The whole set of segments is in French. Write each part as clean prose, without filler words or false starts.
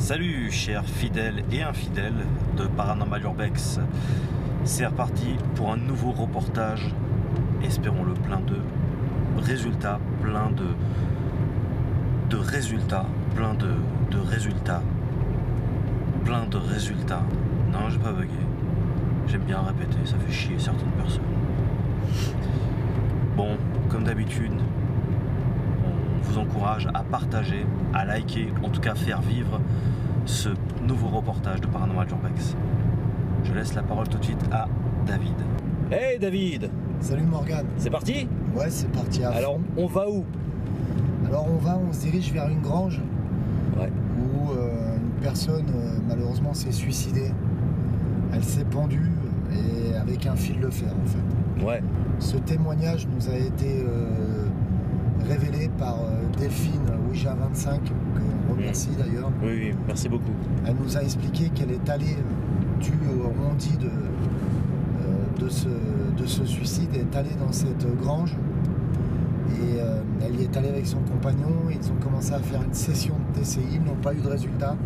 Salut chers fidèles et infidèles de Paranormal Urbex. C'est reparti pour un nouveau reportage, espérons-le plein de résultats, plein de résultats, plein de résultats, plein de résultats. Non, j'ai pas bugué. J'aime bien répéter, ça fait chier certaines personnes. Bon, comme d'habitude, on vous encourage à partager, à liker, en tout cas faire vivre ce nouveau reportage de Paranormal Urbex. Je laisse la parole tout de suite à David. Hey David! Salut Morgane. C'est parti? Ouais, c'est parti à Alors, fond. on va où? Alors on se dirige vers une grange où une personne malheureusement s'est suicidée. Elle s'est pendue et avec un fil de fer en fait. Ouais. Ce témoignage nous a été révélé par Delphine Ouija25, que l'on remercie d'ailleurs. Oui, merci beaucoup. Elle nous a expliqué qu'elle est allée du on-dit de ce suicide, est allée dans cette grange et elle y est allée avec son compagnon. Ils ont commencé à faire une session de TCI, ils n'ont pas eu de résultat,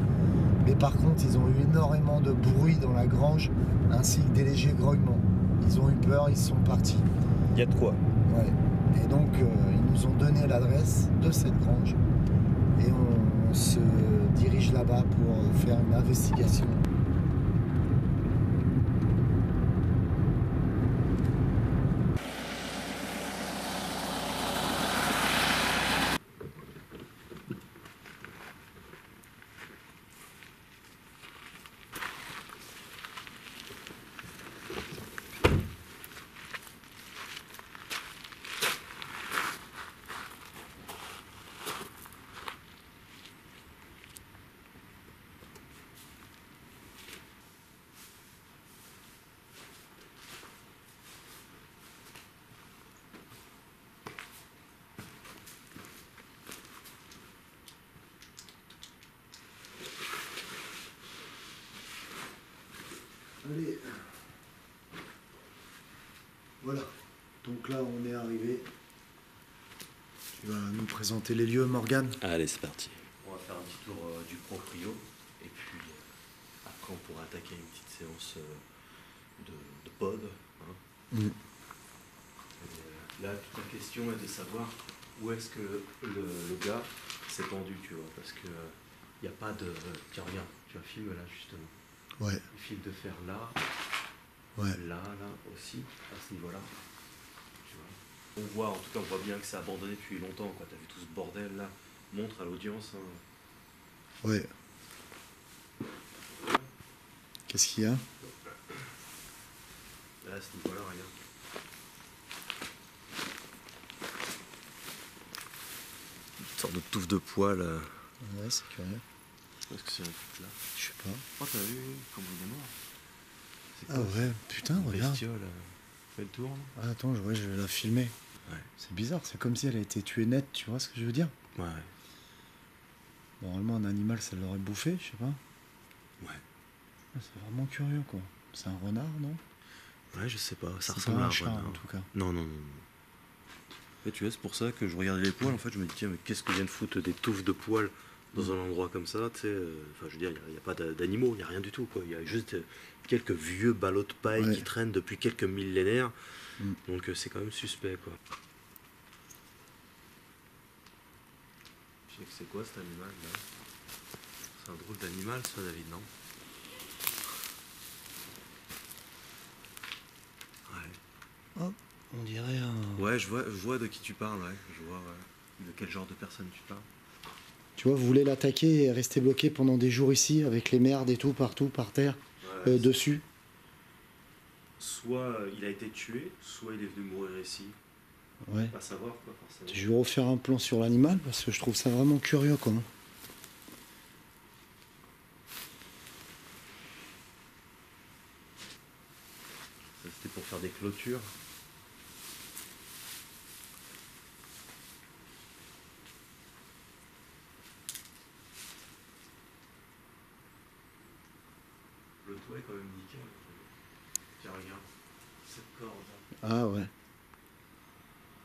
mais par contre ils ont eu énormément de bruit dans la grange ainsi que des légers grognements. Ils ont eu peur, ils sont partis. Il y a de quoi? Ouais. Et donc ils nous ont donné l'adresse de cette grange et on se dirige là-bas pour faire une investigation. Allez, voilà, donc là on est arrivé. Tu vas nous présenter les lieux, Morgane? Allez, c'est parti. On va faire un petit tour du proprio et puis après on pourra attaquer une petite séance de pod. Hein. Là, toute la question est de savoir où est-ce que le gars s'est pendu, tu vois, parce que il n'y a pas de... Tiens, regarde, tu vois, filme là justement. Ouais. Le fil de fer là, Ouais. là aussi, à ce niveau-là. Tu vois. On voit, en tout cas, on voit bien que c'est abandonné depuis longtemps, quoi. T'as vu tout ce bordel là. Montre à l'audience. Hein. Ouais. Qu'est-ce qu'il y a? Là, à ce niveau-là, regarde. Une sorte de touffe de poils. Ouais, c'est curieux. Est-ce que c'est un truc là? Je sais pas. Oh, t'as vu comment il est mort? Ah ouais, putain, regarde. Bestiole, fait le tour. Ah, attends, je vais la filmer. Ouais. C'est bizarre, c'est comme si elle a été tuée nette, tu vois ce que je veux dire? Ouais. Normalement, un animal, ça l'aurait bouffé, je sais pas. Ouais. Ah, c'est vraiment curieux, quoi. C'est un renard, non? Ouais, je sais pas. Ça C'est ressemble pas à un un chat, renard. en tout cas. Non. Et tu vois, c'est pour ça que je regardais les poils. En fait, je me dis, tiens, mais qu'est-ce que viennent foutre des touffes de poils dans un endroit comme ça, tu sais, enfin, je veux dire, il n'y a pas d'animaux, il n'y a rien du tout, quoi. Il y a juste quelques vieux ballots de paille qui traînent depuis quelques millénaires. Donc c'est quand même suspect, quoi. Je sais que c'est quoi cet animal, là? C'est un drôle d'animal, ça, David, non? Ouais. Oh, on dirait un... Ouais, je vois de qui tu parles, ouais. Je vois de quel genre de personne tu parles. Tu vois, vous voulez l'attaquer et rester bloqué pendant des jours ici, avec les merdes et tout, partout, par terre, dessus. Soit il a été tué, soit il est venu mourir ici. Ouais. Pas savoir, quoi, forcément. Je vais refaire un plan sur l'animal, parce que je trouve ça vraiment curieux, quoi. Ça, c'était pour faire des clôtures. Le toit est quand même nickel. Tiens, regarde, cette corde. Ah ouais.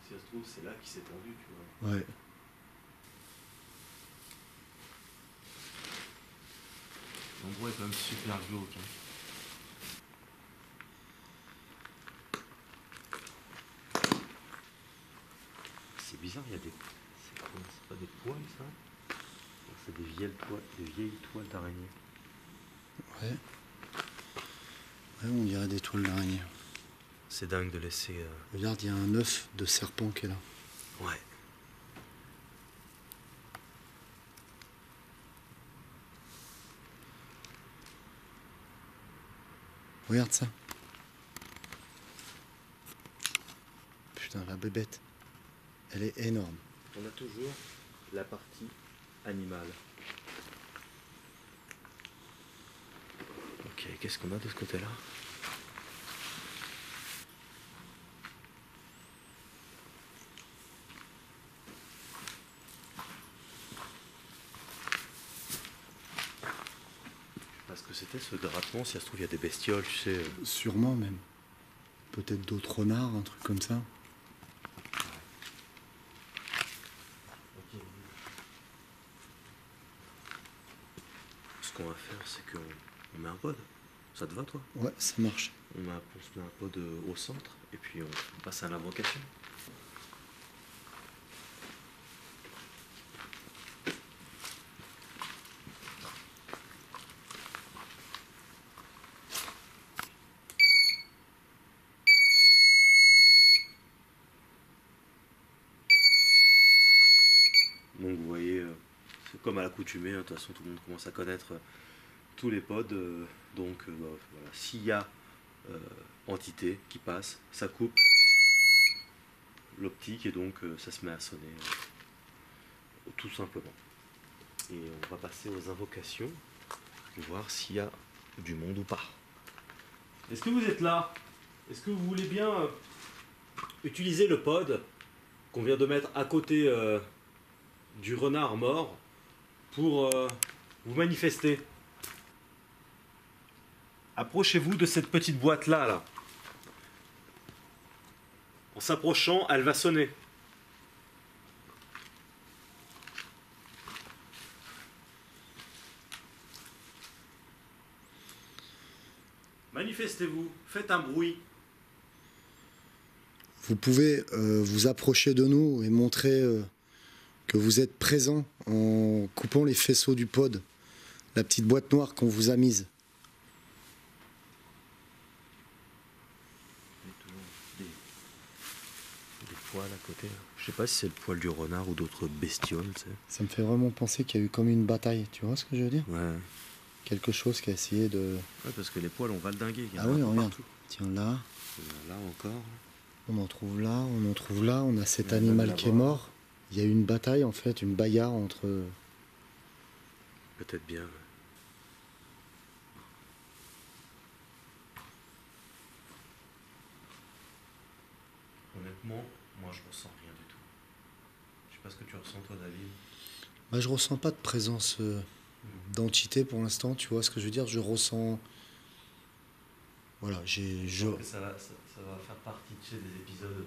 Si ça se trouve, c'est là qu'il s'est tendu, tu vois. Ouais. L'endroit est quand même super glauque. C'est bizarre, il y a des... C'est pas des poils ça? C'est des vieilles toiles d'araignée. Ouais. Ouais, on dirait des toiles d'araignée. C'est dingue de laisser... Regarde, il y a un œuf de serpent qui est là. Ouais. Regarde ça. Putain, la bébête. Elle est énorme. On a toujours la partie animale. Ok, qu'est-ce qu'on a de ce côté-là? Parce que c'était ce drapement, si ça se trouve il y a des bestioles, tu sais. Sûrement même. Peut-être d'autres renards, un truc comme ça. Ce qu'on va faire, c'est qu'on met un pod. Ça te va, toi? Ouais, ça marche. On se met un pod au centre et puis on passe à l'invocation. Donc vous voyez, c'est comme à l'accoutumée, de toute façon tout le monde commence à connaître tous les pods. Donc voilà, s'il y a entité qui passe, ça coupe l'optique et donc ça se met à sonner tout simplement. Et on va passer aux invocations, voir s'il y a du monde ou pas. Est-ce que vous êtes là? Est-ce que vous voulez bien utiliser le pod qu'on vient de mettre à côté du renard mort pour vous manifester? Approchez-vous de cette petite boîte là. En s'approchant, elle va sonner. Manifestez-vous, faites un bruit. Vous pouvez vous approcher de nous et montrer que vous êtes présent en coupant les faisceaux du pod, la petite boîte noire qu'on vous a mise. Des poils à côté. Je sais pas si c'est le poil du renard ou d'autres bestioles. Tu sais. Ça me fait vraiment penser qu'il y a eu comme une bataille, tu vois ce que je veux dire? Ouais. Quelque chose qui a essayé de... Ouais, parce que les poils, on va le dinguer. Ah oui, regarde. Tiens, là. Là encore. On en trouve là, on en trouve là. On a cet Il y en a animal là-bas. qui est mort. Il y a eu une bataille, en fait, une bagarre entre... Peut-être bien. Honnêtement, moi je ressens rien du tout. Je sais pas ce que tu ressens toi, David. Bah, je ressens pas de présence d'entité pour l'instant, tu vois ce que je veux dire? Je ressens... Voilà, Je pense que ça va faire partie tu sais, des épisodes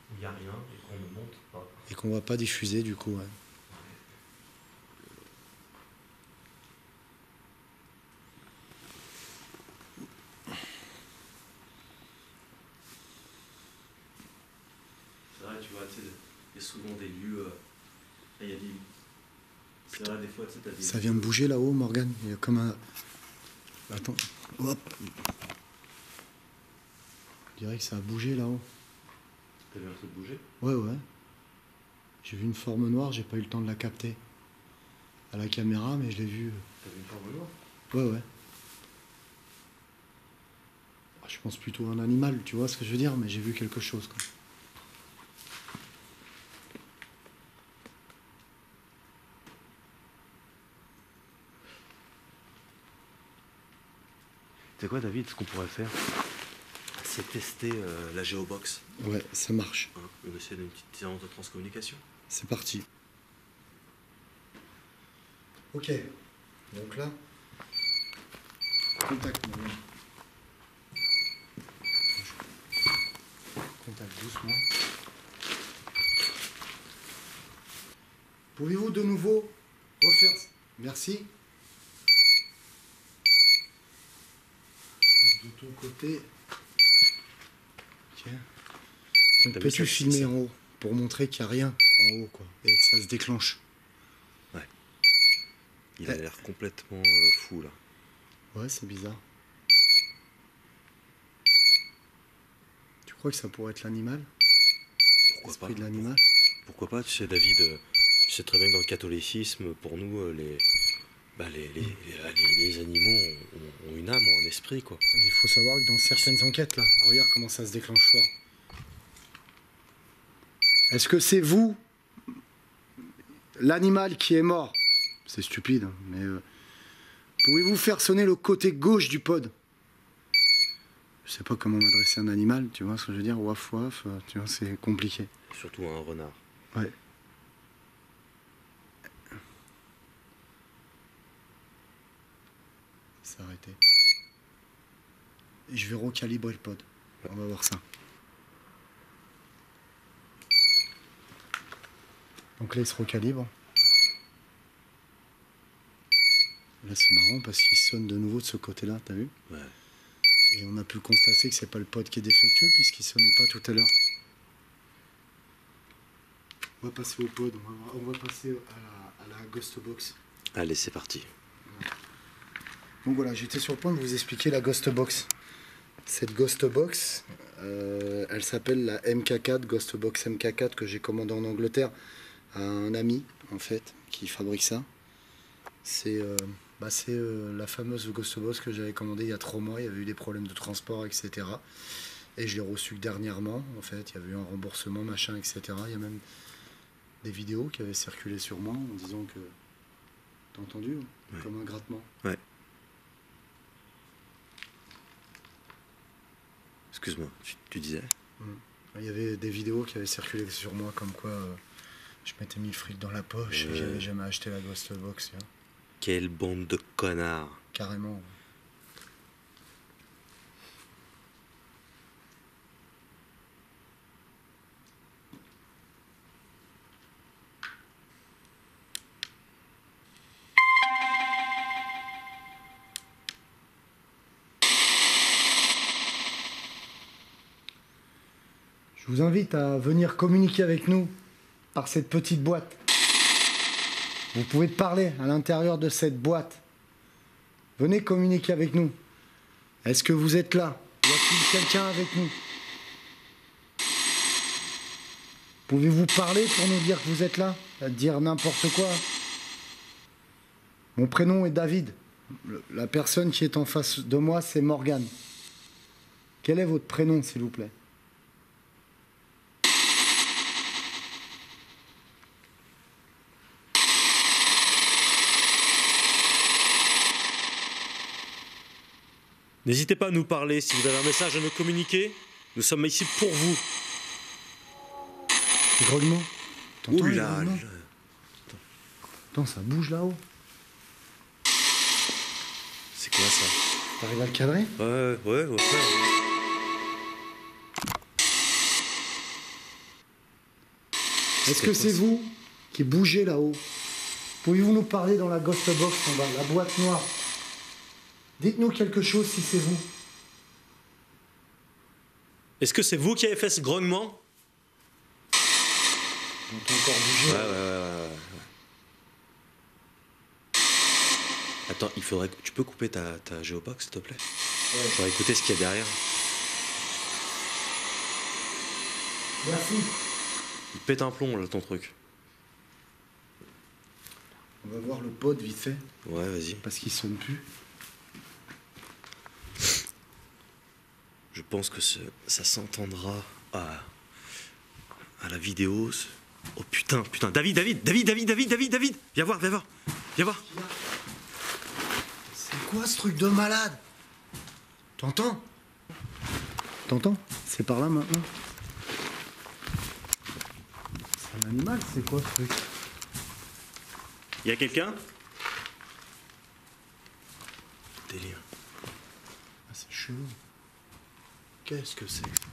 où il n'y a rien et qu'on ne montre pas. Et qu'on va pas diffuser, du coup, ouais. C'est vrai, tu vois, tu sais, il y a souvent des lieux. Il y a des. C'est vrai, des fois, tu sais, t'as des. Ça vient de bouger là-haut, Morgane. Il y a comme un... Attends. Hop. Je dirais que ça a bougé là-haut. T'as vu un truc bouger? Ouais, ouais. J'ai vu une forme noire, j'ai pas eu le temps de la capter à la caméra, mais je l'ai vue. T'as vu une forme noire? Ouais, ouais. Je pense plutôt à un animal, tu vois ce que je veux dire, mais j'ai vu quelque chose, quoi. Tu sais quoi, David, ce qu'on pourrait faire, c'est tester la Géobox. Ouais, ça marche. Hein, on essaie d'une petite séance de transcommunication. C'est parti. Ok. Donc là, contact. Contact doucement. Pouvez-vous de nouveau refaire... Merci. De ton côté. Ok. Donc T'as vu peux-tu ça, filmer c'est- en haut pour montrer qu'il n'y a rien en haut, quoi, et que ça se déclenche. Il a l'air complètement fou là. Ouais, c'est bizarre. Tu crois que ça pourrait être l'animal? Pourquoi L'esprit pas? de l'animal? Pourquoi pas? Tu sais, David, tu sais très bien que dans le catholicisme, pour nous, les animaux ont une âme, ont un esprit, quoi. Il faut savoir que dans certaines enquêtes, là, regarde comment ça se déclenche fort. Est-ce que c'est vous, l'animal qui est mort? C'est stupide, hein, mais pouvez-vous faire sonner le côté gauche du pod? Je sais pas comment m'adresser à un animal, tu vois ce que je veux dire? Waf waf, tu vois, c'est compliqué. Surtout un renard. Ouais. C'est arrêté. Et je vais recalibrer le pod. On va voir ça. Donc là, il se recalibre. Là, c'est marrant parce qu'il sonne de nouveau de ce côté-là, t'as vu? Ouais. Et on a pu constater que c'est pas le pod qui est défectueux puisqu'il sonnait pas tout à l'heure. On va passer au pod, on va passer à la Ghost Box. Allez, c'est parti. Donc voilà, j'étais sur le point de vous expliquer la Ghost Box. Cette Ghost Box, elle s'appelle la MK4, Ghost Box MK4 que j'ai commandée en Angleterre à un ami en fait qui fabrique ça. C'est la fameuse Ghost Box que j'avais commandée il y a 3 mois. Il y avait eu des problèmes de transport, etc. Et je l'ai reçue dernièrement. En fait, il y avait eu un remboursement, machin, etc. Il y a même des vidéos qui avaient circulé sur moi en disant que... T'as entendu? Ouais. Comme un grattement. Ouais. Excuse-moi, tu disais? Il y avait des vidéos qui avaient circulé sur moi comme quoi je m'étais mis le fric dans la poche et j'avais jamais acheté la Ghost Box. Tu vois. Quelle bande de connards! Carrément. Je vous invite à venir communiquer avec nous par cette petite boîte. Vous pouvez parler à l'intérieur de cette boîte. Venez communiquer avec nous. Est-ce que vous êtes là? Y a-t-il quelqu'un avec nous? Pouvez-vous parler pour nous dire que vous êtes là? À dire n'importe quoi. Mon prénom est David. La personne qui est en face de moi, c'est Morgane. Quel est votre prénom, s'il vous plaît? N'hésitez pas à nous parler si vous avez un message à nous communiquer. Nous sommes ici pour vous. Les grognements. T'entends les Oula, grognements? Attends, ça bouge là-haut. c'est quoi ça? T'arrives à le cadrer? Ouais. Est-ce que c'est vous qui bougez là-haut? Pouvez-vous nous parler dans la Ghost Box en bas, la boîte noire? Dites-nous quelque chose si c'est vous. Est-ce que c'est vous qui avez fait ce grognement? On peut encore bouger. Ouais. Attends, il faudrait que... Tu peux couper ta Geobox, s'il te plaît? Ouais. On va écouter ce qu'il y a derrière. Merci. Il pète un plomb, là, ton truc. On va voir le pod vite fait, Ouais, vas-y. parce qu'il sonne plus. Je pense que ça s'entendra à la vidéo. Oh putain. David. Viens voir. C'est quoi ce truc de malade? T'entends? T'entends? C'est par là maintenant. C'est un animal, c'est quoi ce truc? Y a quelqu'un? Délire. Ah, c'est chelou. Qu'est-ce que c'est que ça?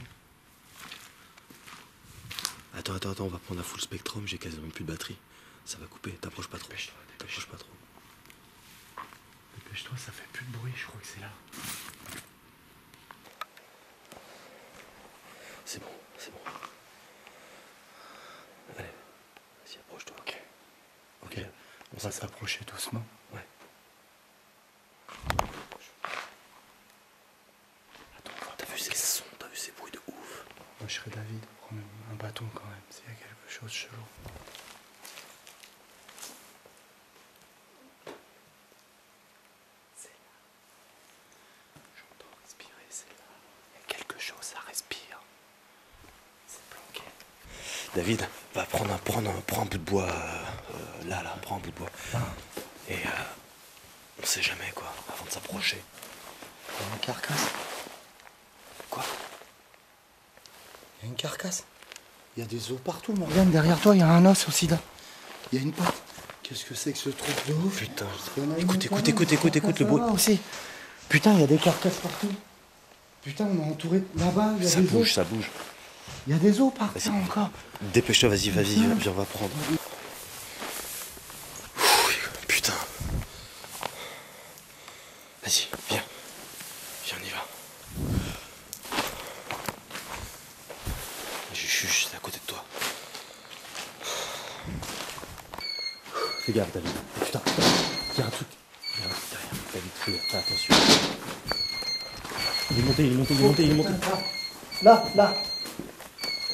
Attends, on va prendre un full spectrum, j'ai quasiment plus de batterie. Ça va couper, t'approches pas trop. T'approches pas trop. Dépêche-toi, ça fait plus de bruit, je crois que c'est là. c'est bon, c'est bon. Allez, vas-y, approche-toi. Ok. On va s'approcher doucement. Ouais. Attends, t'as vu ces sons, t'as vu ces bruits de ouf. Moi je serais David, prends un bâton quand même, s'il y a quelque chose de chelou. C'est là. J'entends respirer, c'est là. Il y a quelque chose, ça respire. C'est planqué. David, va prends un bout de bois. Là, prends un bout de bois. Et on sait jamais quoi, avant de s'approcher. Il y a une carcasse. Quoi? Il y a une carcasse. Il y a des os partout, Morgane. Derrière toi, il y a un os aussi là. Il y a une patte. Qu'est-ce que c'est que ce truc de ouf? Putain, Écoute le bruit. Aussi. Putain, il y a des carcasses partout. Putain, on est entouré là-bas. Il y a des os. Ça bouge. Il y a des os par terre encore. Dépêche-toi, vas-y, viens, on va prendre. Putain. Vas-y, viens, on y va. Chut, c'est à côté de toi. Fais gaffe, David. Putain, il y a un truc derrière. David, fais attention. Il est monté.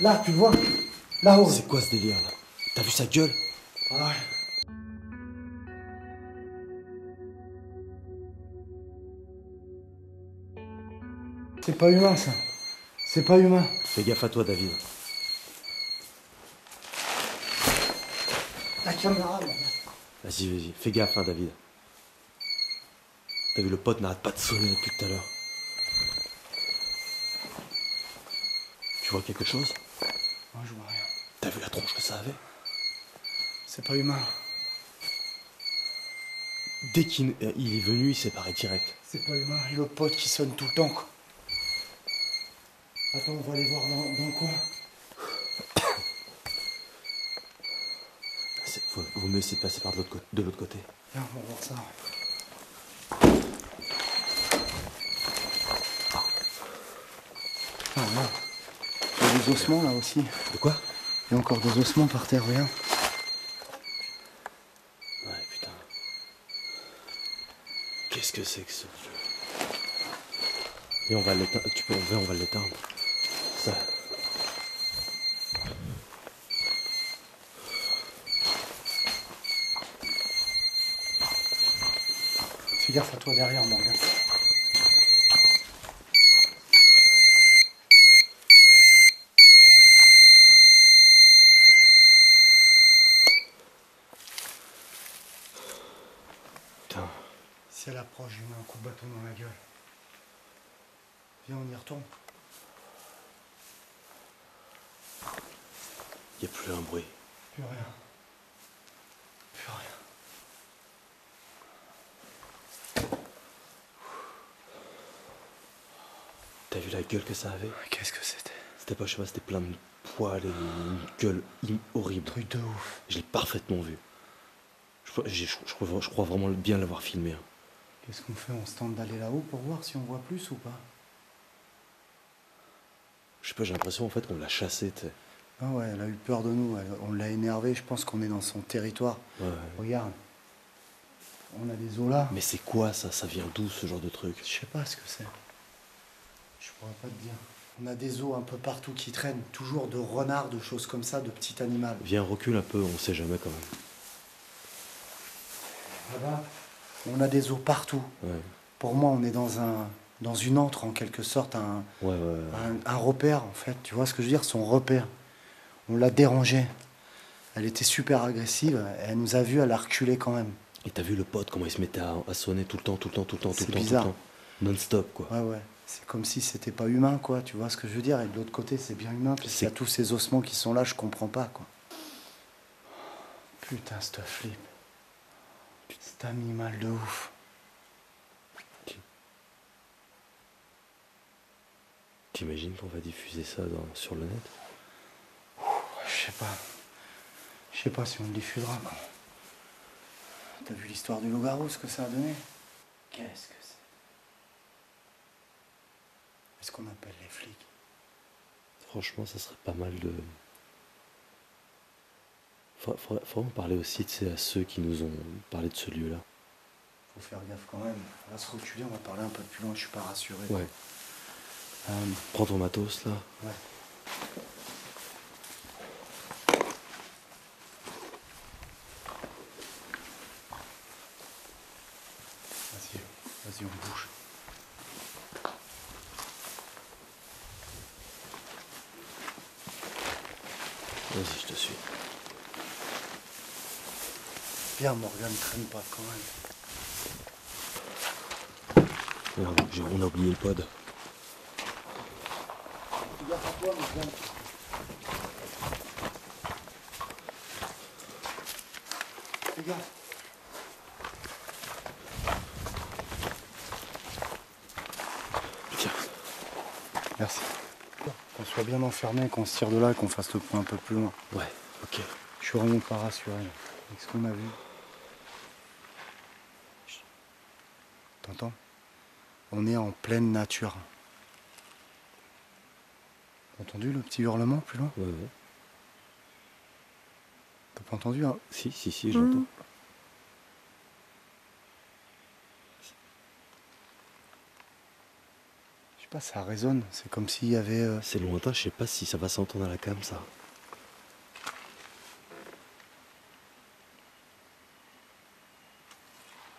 Là, tu le vois? Là-haut. C'est quoi ce délire là? T'as vu sa gueule? Ouais. C'est pas humain ça. C'est pas humain. Fais gaffe à toi, David. La caméra, là. Vas-y, fais gaffe, hein, David. T'as vu, le pote n'arrête pas de sonner depuis tout à l'heure. Tu vois quelque chose? Non, je vois rien. T'as vu la tronche que ça avait? C'est pas humain. Dès qu'il est venu, il s'est barré direct. C'est pas humain. Et l'autre pote qui sonne tout le temps, quoi. Attends, on va aller voir dans le coin. Vaut mieux essayer de passer par de l'autre côté. Viens, on va voir ça. Ah, là. Il y a des ossements là aussi. De quoi? Il y a encore des ossements par terre, regarde. Ouais, putain. Qu'est-ce que c'est que ce jeu? Et on va l'éteindre. On va l'éteindre. Ça. Fais gaffe à toi derrière, Morgane. Putain. Si elle approche, je lui mets un coup de bâton dans la gueule. Viens, on y retourne. Y a plus un bruit. Plus rien. Plus rien. T'as vu la gueule que ça avait? Qu'est-ce que c'était? C'était pas, je sais pas, c'était plein de poils et une gueule horrible. Truc de ouf. Je l'ai parfaitement vu. Je crois vraiment bien l'avoir filmé. Hein. Qu'est-ce qu'on fait? On se tente d'aller là-haut pour voir si on voit plus ou pas? Je sais pas, j'ai l'impression en fait qu'on l'a chassé, tu sais. Ah ouais, elle a eu peur de nous. On l'a énervé. Je pense qu'on est dans son territoire. Ouais. Regarde. On a des os là. Mais c'est quoi ça? Ça vient d'où ce genre de truc? Je sais pas ce que c'est. Je pourrais pas te dire. On a des os un peu partout qui traînent. Toujours de renards, de choses comme ça, de petits animaux. Viens, recule un peu, on sait jamais quand même. Là-bas, on a des os partout. Ouais. Pour moi, on est dans une antre, en quelque sorte, Ouais. un repère, en fait. Tu vois ce que je veux dire? Son repère. On l'a dérangée. Elle était super agressive. Elle nous a vus, elle a reculé quand même. Et t'as vu le pote, comment il se mettait à sonner tout le temps, C'est bizarre. Non-stop, quoi. Ouais. C'est comme si c'était pas humain, quoi. Tu vois ce que je veux dire? Et de l'autre côté, c'est bien humain, parce qu'il y a tous ces ossements qui sont là, je comprends pas, quoi. Putain, ce flip. Cet animal de ouf. T'imagines qu'on va diffuser ça sur le net? Je sais pas si on le diffusera, quoi. T'as vu l'histoire du loup-garou, ce que ça a donné? Qu'est-ce que c'est? Est-ce qu'on appelle les flics? Franchement, ça serait pas mal de... Faudrait en parler aussi, tu sais, à ceux qui nous ont parlé de ce lieu-là. Faut faire gaffe quand même. On va se reculer, on va parler un peu plus loin, je suis pas rassuré. Ouais. Prends ton matos, là. Ouais. Vas-y, on bouge. Vas-y, je te suis. Bien, Morgane, traîne pas quand même. Merde, on a oublié le pod. Fais gaffe à toi, Morgane. Fais gaffe. Tiens. Merci. Qu'on soit bien enfermé, qu'on se tire de là et qu'on fasse le point un peu plus loin. Ouais, ok. Je suis vraiment pas rassuré avec ce qu'on a vu. T'entends? On est en pleine nature. T'as entendu le petit hurlement plus loin? Ouais. T'as pas entendu hein? Si, j'entends. Je sais pas, ça résonne. C'est comme s'il y avait... C'est lointain, je sais pas si ça va s'entendre à la cam, ça.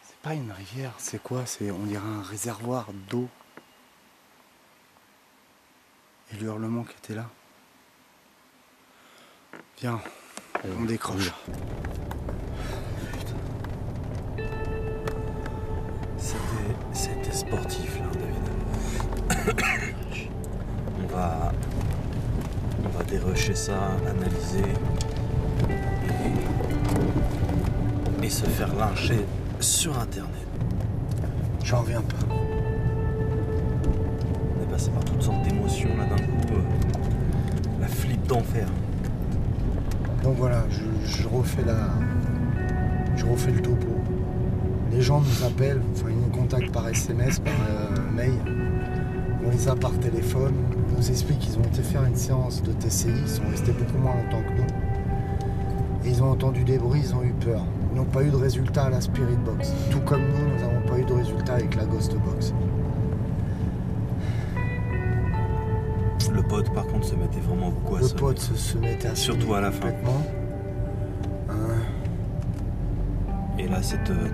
C'est pas une rivière, c'est quoi? On dirait un réservoir d'eau. Et le hurlement qui était là. Viens, on décroche. C'était sportif là, David. On va dérusher ça, analyser et se faire lyncher sur internet. J'en reviens pas. On est passé par toutes sortes d'émotions là d'un coup. La flip d'enfer. Donc voilà, je refais le topo. Les gens nous appellent, enfin ils nous contactent par SMS, par mail. On les a par téléphone. Ils nous expliquent qu'ils ont été faire une séance de TCI, ils sont restés beaucoup moins longtemps que nous. Et ils ont entendu des bruits, ils ont eu peur. Ils n'ont pas eu de résultat à la Spirit Box. Tout comme nous n'avons pas eu de résultat avec la Ghost Box. Le pod par contre se mettait vraiment beaucoup à Le pod se mettait à surtout à la fin. Et là,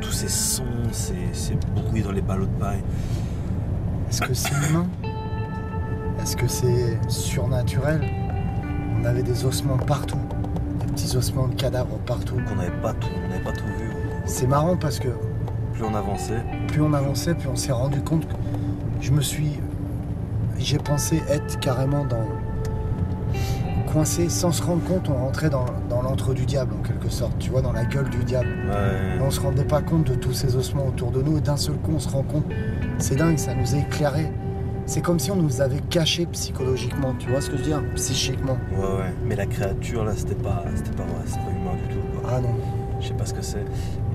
tous ces sons, ces bruits dans les ballots de paille. Est-ce que c'est humain? Est-ce que c'est surnaturel? On avait des ossements partout, des petits ossements de cadavres partout. On n'avait pas tout vu. C'est marrant parce que plus on avançait, plus on s'est rendu compte que j'ai pensé être carrément coincé, sans se rendre compte, on rentrait dans l'antre du diable en quelque sorte, tu vois, dans la gueule du diable. Ouais. On se rendait pas compte de tous ces ossements autour de nous et d'un seul coup on se rend compte, c'est dingue, ça nous a éclairé. C'est comme si on nous avait cachés psychologiquement, tu vois ce que je veux dire, psychiquement. Ouais, mais la créature là, c'était pas vrai, c'est pas humain du tout, quoi. Ah non. Je sais pas ce que c'est.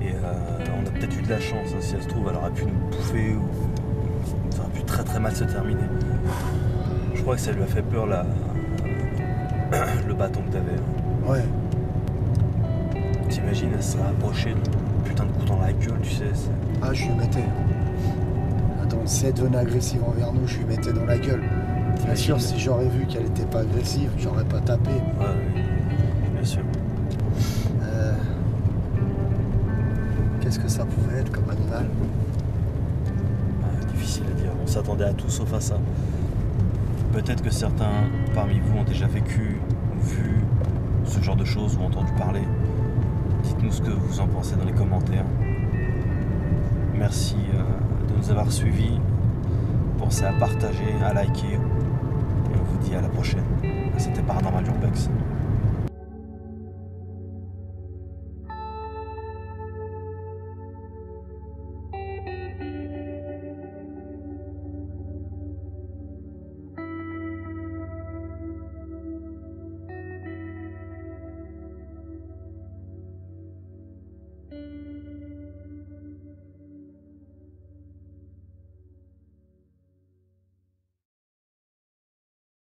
Et on a peut-être eu de la chance, hein, si elle se trouve, elle aurait pu nous bouffer ou ça aurait pu très très mal se terminer. Je crois que ça lui a fait peur là. Le bâton que t'avais. Ouais. T'imagines, elle serait approchée de putain de coup dans la gueule, tu sais. Ah, je lui mettais. Attends, si elle devenait agressive envers nous, je lui mettais dans la gueule. Bien sûr, si j'aurais vu qu'elle était pas agressive, j'aurais pas tapé. Ouais, bien sûr. Qu'est-ce que ça pouvait être comme animal? Difficile à dire. On s'attendait à tout sauf à ça. Peut-être que certains parmi vous ont déjà vécu, vu ce genre de choses ou entendu parler. Dites-nous ce que vous en pensez dans les commentaires. Merci de nous avoir suivis. Pensez à partager, à liker. Et on vous dit à la prochaine. C'était Paranormal Urbex.